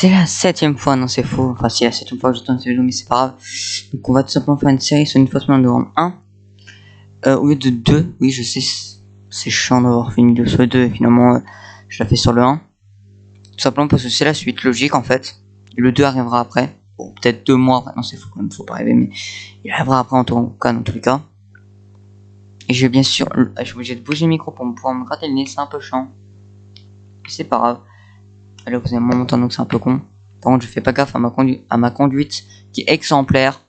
C'est la 7ème fois, non c'est faux, enfin c'est la 7ème fois que je tourne cette vidéo mais c'est pas grave. Donc on va tout simplement faire une série sur une fois semaine de rang 1 au lieu de 2, oui je sais c'est chiant d'avoir fait une vidéo sur le 2 et finalement je la fais sur le 1. Tout simplement parce que c'est la suite logique en fait, et le 2 arrivera après, bon peut-être 2 mois après, non c'est faux quand même, faut pas rêver mais il arrivera après en tout cas dans tous les cas. Et je vais bien sûr, je suis obligé de bouger le micro pour pouvoir me gratter le nez, c'est un peu chiant. C'est pas grave. Allez, vous avez mon temps donc c'est un peu con. Par contre, je fais pas gaffe à ma conduite qui est exemplaire.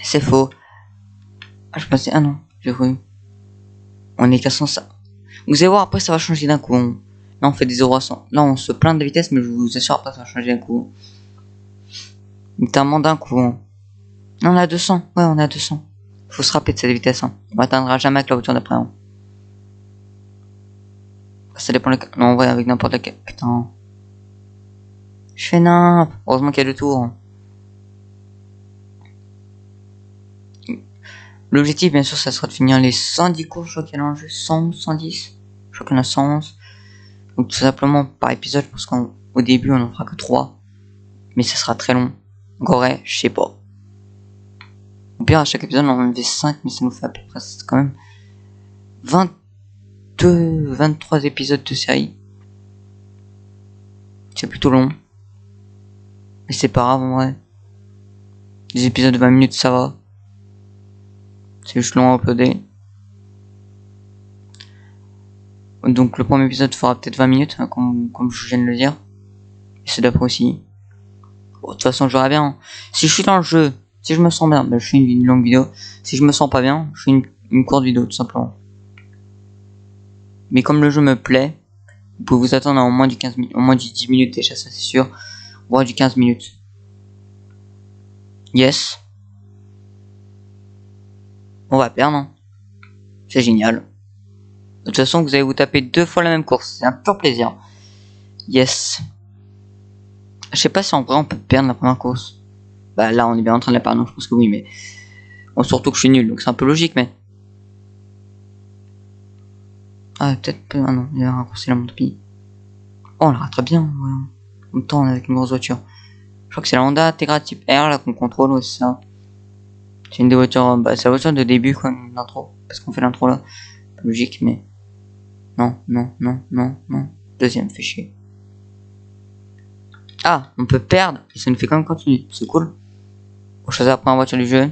C'est faux. Ah, je pensais, ah non, j'ai cru. On est qu'à 100 ça. Vous allez voir, après ça va changer d'un coup. Là, on fait des 0 à 100. Là, on se plaint de vitesse, mais je vous assure, après ça va changer d'un coup. Notamment d'un coup. Là, on est à 200. Ouais, on est à 200. Faut se rappeler de cette vitesse. On atteindra jamais avec la voiture d'après. Ça dépend de... Non, ouais, avec n'importe laquelle. Putain. Je fais nimp. Heureusement qu'il y a 2 tours. L'objectif, bien sûr, ça sera de finir les 110 courses. Je crois qu'il y en a en jeu 100, 110. Je crois qu'il y en a 111. Donc, tout simplement, par épisode, parce qu'au début, on en fera que 3. Mais ça sera très long. Donc, en vrai, je sais pas. Au pire, à chaque épisode, on en fait 5, mais ça nous fait à peu près quand même 22, 23 épisodes de série. C'est plutôt long. Mais c'est pas grave, en vrai. Des épisodes de 20 minutes, ça va. C'est juste long à uploader. Donc le premier épisode fera peut-être 20 minutes, hein, comme je viens de le dire. Et c'est d'après aussi. Bon, de toute façon, je verrai bien. Si je suis dans le jeu, si je me sens bien, ben, je fais une longue vidéo. Si je me sens pas bien, je fais une courte vidéo, tout simplement. Mais comme le jeu me plaît, vous pouvez vous attendre à au moins du 15 minutes, au moins du 10 minutes déjà, ça c'est sûr. Voire du 15 minutes. Yes. On va perdre, hein. C'est génial. De toute façon, vous allez vous taper 2 fois la même course. C'est un pur plaisir. Yes. Je sais pas si en vrai on peut perdre la première course. Bah là on est bien en train de la perdre, donc je pense que oui, mais bon, surtout que je suis nul, donc c'est un peu logique, mais ah peut-être ah non, il a raccourci la montre-pie. Oh on la rattrape bien, ouais. En même temps on est avec une grosse voiture. Je crois que c'est la Honda Integra Type R là qu'on contrôle, ouais, c'est ça. C'est une des voitures, bah c'est la voiture de début quoi, l'intro, parce qu'on fait l'intro là. Logique, mais non, non, non, non, non. Deuxième, fait chier. Ah, on peut perdre et ça nous fait quand même continuer, c'est cool. On choisit après la voiture du jeu.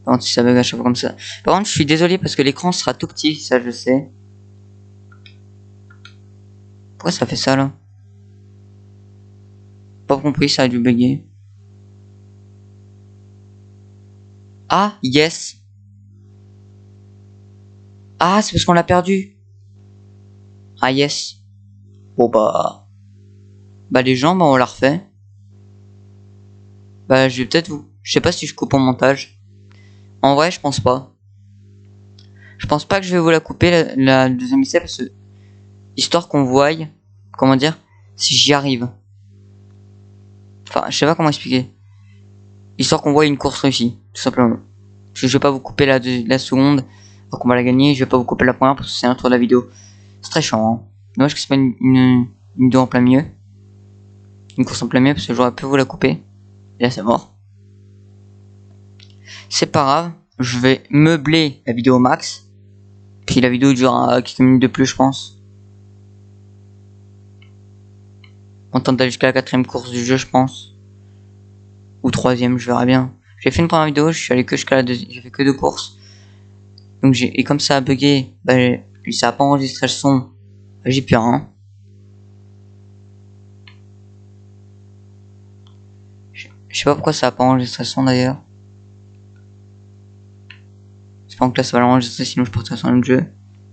Par contre, si ça bug à chaque fois comme ça. Par contre, je suis désolé parce que l'écran sera tout petit, ça je sais. Pourquoi ça fait ça là? Pas compris, ça a dû bugger. Ah, yes. Ah, c'est parce qu'on l'a perdu. Ah, yes. Bon bah... Bah les gens, bah on l'a refait. Bah je vais peut-être vous... Je sais pas si je coupe en montage. En vrai, je pense pas. Je pense pas que je vais vous la couper, la deuxième essai, parce que... Histoire qu'on voie... Comment dire? Si j'y arrive. Enfin, je sais pas comment expliquer. Histoire qu'on voit une course réussie, tout simplement. Parce que je vais pas vous couper la seconde, donc on va la gagner. Je vais pas vous couper la première parce que c'est un tour de la vidéo. C'est très chiant, hein. Dommage que c'est pas une vidéo en plein milieu. Une course en plein milieu parce que j'aurais pu vous la couper. Et là c'est mort. C'est pas grave, je vais meubler la vidéo au max. Puis la vidéo durera quelques minutes de plus je pense. On tente d'aller jusqu'à la 4ème course du jeu je pense. Ou 3ème, je verrai bien. J'ai fait une première vidéo, je suis allé que jusqu'à la deuxième, j'ai fait que 2 courses. Donc et comme ça a bugué, bah, ça a pas enregistré le son, bah, j'ai plus rien. Je sais pas pourquoi ça a pas enregistré le son d'ailleurs. J'espère que là ça va l'enregistrer, sinon je porterai sur un autre jeu.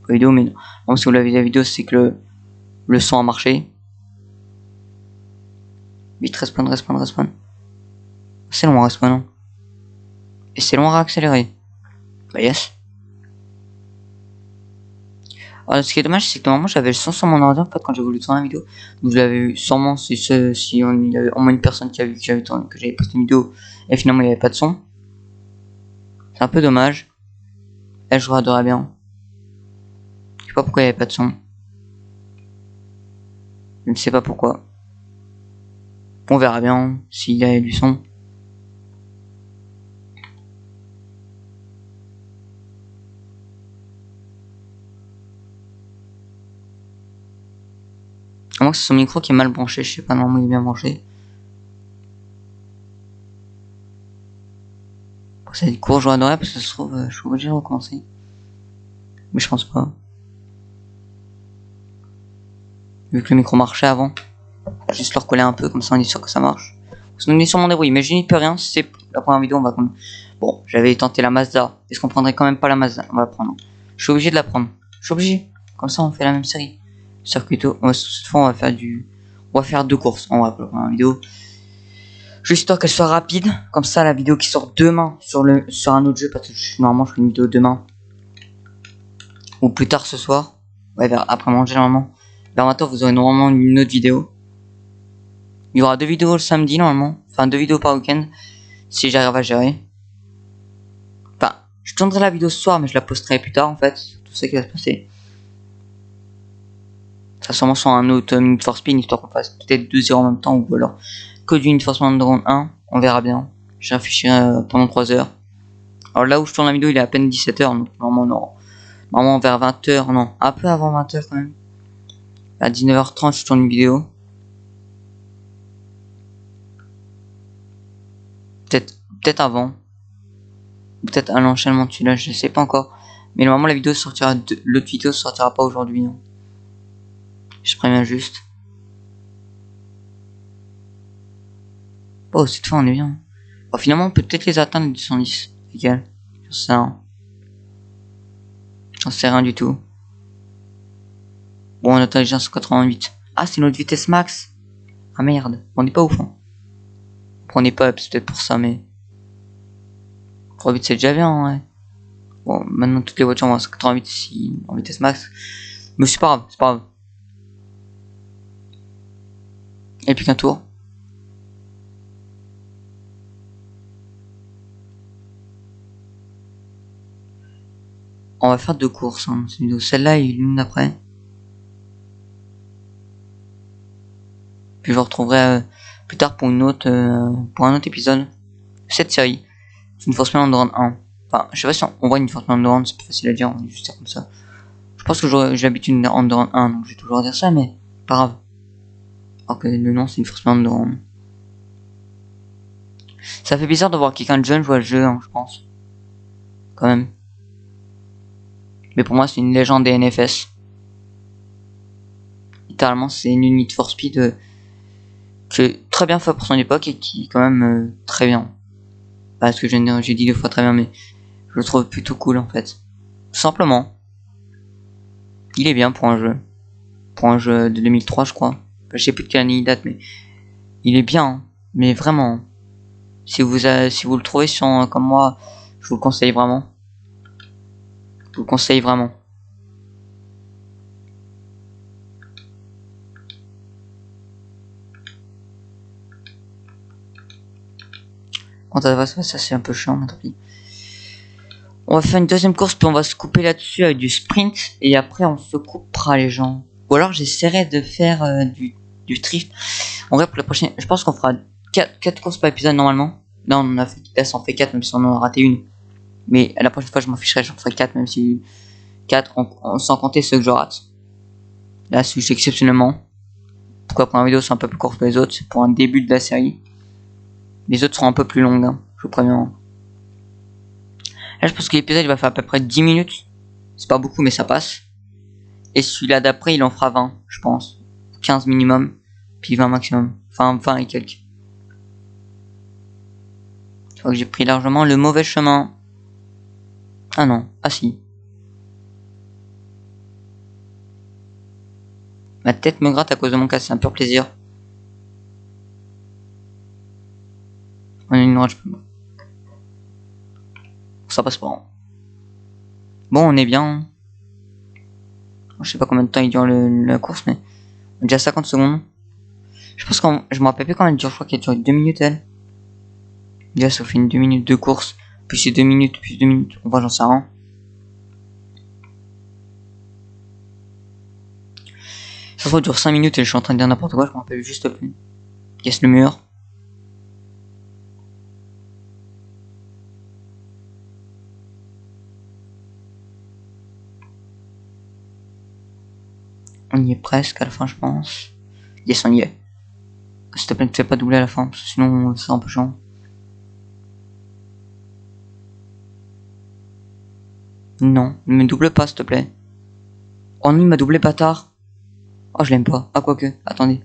Pour la vidéo, mais non. Bon, si vous l'avez vu la vidéo, c'est que le son a marché. Vite, respawn, respawn, respawn. C'est long à respawn, non? Et c'est long à accélérer. Bah yes. Alors, ce qui est dommage, c'est que normalement j'avais le son sur mon ordinateur en fait, quand j'ai voulu tourner la vidéo. Vous l'avez vu sûrement si il y avait au moins une personne qui a vu que j'avais posté une vidéo et finalement il n'y avait pas de son. C'est un peu dommage. Et je regarderai bien. Je sais pas pourquoi il n'y avait pas de son. Je ne sais pas pourquoi. On verra bien s'il y a du son. À moins que c'est son micro qui est mal branché, je sais pas, normalement il est bien branché. Pour cette course, j'aurais adoré parce que ça se trouve, je suis obligé de recommencer. Mais je pense pas. Vu que le micro marchait avant. Juste le recoller un peu, comme ça on est sûr que ça marche. Sinon on est sûrement débrouillé, mais je n'y peux rien, c'est la première vidéo, on va comme... Bon, j'avais tenté la Mazda. Est-ce qu'on prendrait quand même pas la Mazda? On va la prendre. Je suis obligé de la prendre. Je suis obligé. Comme ça on fait la même série. Circuito. Cette fois on va faire du... On va faire 2 courses. On va pour la première vidéo. Juste histoire qu'elle soit rapide. Comme ça la vidéo qui sort demain sur un autre jeu. Parce que normalement je fais une vidéo demain. Ou plus tard ce soir. Ouais, après manger normalement. Vers 20h vous aurez normalement une autre vidéo. Il y aura 2 vidéos le samedi normalement. Enfin 2 vidéos par week-end. Si j'arrive à gérer. Enfin, je tournerai la vidéo ce soir mais je la posterai plus tard en fait. Tout ça qui va se passer. Ça sera sûrement sur un autre Need for Speed. Histoire qu'on fasse peut-être 2-0 en même temps. Ou alors que du Need for Speed Underground 1. On verra bien. Je réfléchirai pendant 3 heures. Alors là où je tourne la vidéo il est à peine 17h. Donc normalement non. Normalement vers 20h. Non. Un peu avant 20h quand même. À 19h30 je tourne une vidéo. Peut-être avant. Peut-être à l'enchaînement de celui-là, je sais pas encore. Mais normalement la vidéo sortira, l'autre vidéo sortira pas aujourd'hui. Hein. Je préviens juste. Oh, cette fois on est bien. Bon, finalement on peut peut-être les atteindre les 210. Égal. J'en sais rien. J'en sais rien du tout. Bon, on atteint déjà 188. Ah, c'est notre vitesse max. Ah merde, on n'est pas au fond. On n'est pas up, c'est peut-être pour ça, mais... 3,8 c'est déjà bien, ouais. Bon, maintenant toutes les voitures vont à 188 ici, en vitesse max. Mais c'est pas grave, c'est pas grave. Et puis qu'un tour. On va faire 2 courses, hein, cette vidéo. Celle-là et l'une d'après. Puis je vous retrouverai plus tard pour pour un autre épisode. Cette série. C'est une Force Underground 1. Enfin, je sais pas si on voit une Force Underground, c'est plus facile à dire, on est juste dire comme ça. Je pense que j'ai l'habitude d'une Underground 1, donc je vais toujours dire ça, mais pas grave. Alors que le nom c'est une Force Underground. Ça fait bizarre de voir quelqu'un de jeune jouer à ce jeu, hein, je pense. Quand même. Mais pour moi, c'est une légende des NFS. Littéralement, c'est une unité for Speed qui est très bien fait pour son époque et qui est quand même très bien. Parce que j'ai dit 2 fois très bien, mais je le trouve plutôt cool en fait. Tout simplement. Il est bien pour un jeu. Pour un jeu de 2003, je crois. Enfin, je sais plus de quelle année il date, mais il est bien. Hein. Mais vraiment. Si vous le trouvez sur comme moi, je vous le conseille vraiment. Je vous le conseille vraiment. Quand ça va, ça c'est un peu chiant, mais tant pis. On va faire une deuxième course, puis on va se couper là-dessus avec du sprint. Et après, on se coupera les gens. Ou alors, j'essaierai de faire du drift. En vrai, pour la prochaine, je pense qu'on fera 4 courses par épisode normalement. Là, on en a fait, là, ça en fait 4, même si on en a raté une. Mais la prochaine fois, je m'en ficherai, j'en ferai 4, même si 4, sans compter ceux que je rate. Là, celui exceptionnellement. Pourquoi pour une vidéo, c'est un peu plus court que les autres. C'est pour un début de la série. Les autres seront un peu plus longues, hein, je vous préviens. Là, je pense que l'épisode, il va faire à peu près 10 minutes. C'est pas beaucoup, mais ça passe. Et celui-là d'après, il en fera 20, je pense. 15 minimum, puis 20 maximum. Enfin, 20 et quelques. Je crois que j'ai pris largement le mauvais chemin. Ah non, ah si. Ma tête me gratte à cause de mon casque, c'est un pur plaisir. On a une rage. Ça passe pas. Bon, on est bien. Je sais pas combien de temps il dure la course, mais on est déjà 50 secondes. Je pense que je me rappelle plus quand elle dure, je crois qu'elle dure 2 minutes elle. Déjà ça fait une 2 minutes de course, puis c'est 2 minutes, puis 2 minutes, on va j'en sais rien. Ça se trouve, dure 5 minutes et je suis en train de dire n'importe quoi, je me rappelle juste plus. Casse le mur. On y est presque à la fin, je pense. Yes, on y est. S'il te plaît, ne te fais pas doubler à la fin, parce que sinon, c'est un peu chiant. Non, ne me double pas, s'il te plaît. Oh non, il m'a doublé, bâtard. Oh, je l'aime pas. Ah, quoique. Attendez.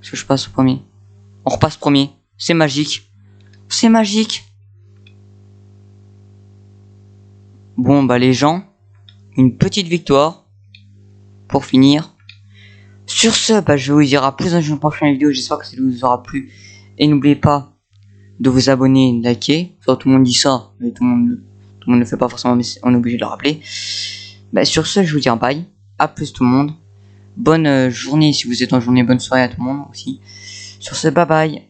Est-ce que je passe au premier? On repasse premier. C'est magique. C'est magique. Bon, bah, les gens, une petite victoire. Pour finir. Sur ce, bah, je vais vous dire à plus dans une prochaine vidéo. J'espère que ça vous aura plu. Et n'oubliez pas de vous abonner, liker. Enfin, tout le monde dit ça, mais tout le monde ne le fait pas forcément, mais on est obligé de le rappeler. Bah, sur ce, je vous dis un bye. À plus tout le monde. Bonne journée si vous êtes en journée. Bonne soirée à tout le monde aussi. Sur ce, bye bye.